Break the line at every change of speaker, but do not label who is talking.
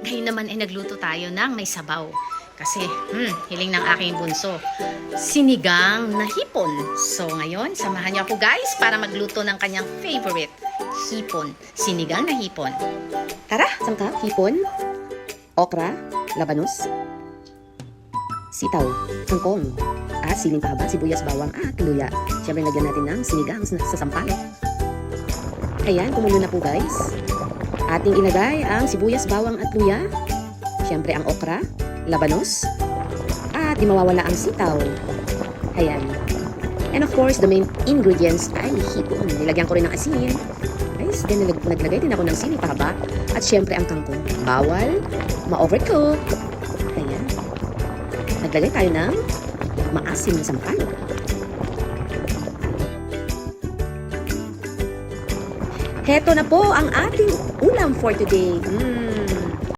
Ngayon naman ay nagluto tayo ng may sabaw. Kasi, hiling ng aking bunso. Sinigang na hipon. So, ngayon, samahan niyo ako guys para magluto ng kanyang favorite, hipon. Sinigang na hipon. Tara!
Sangkap, hipon, okra, labanos, sitaw, kangkong, at siling pahaba, sibuyas, bawang, at luya. Siyempre, lagyan natin ng sinigang sa sampalok. Ayan, kumulo na po guys. Ating ilagay ang sibuyas, bawang, at luya. Siyempre, ang okra, labanos, at di mawawala ang sitaw. Ayan. And of course, the main ingredients ay hipon. Nilagyan ko rin ng asin. Guys, then naglagay din ako ng siling pahaba. At syempre ang kangkong. Bawal ma-overcook. Ayan. Naglagay tayo ng maasim na sampalok. Heto na po ang ating ulam for today.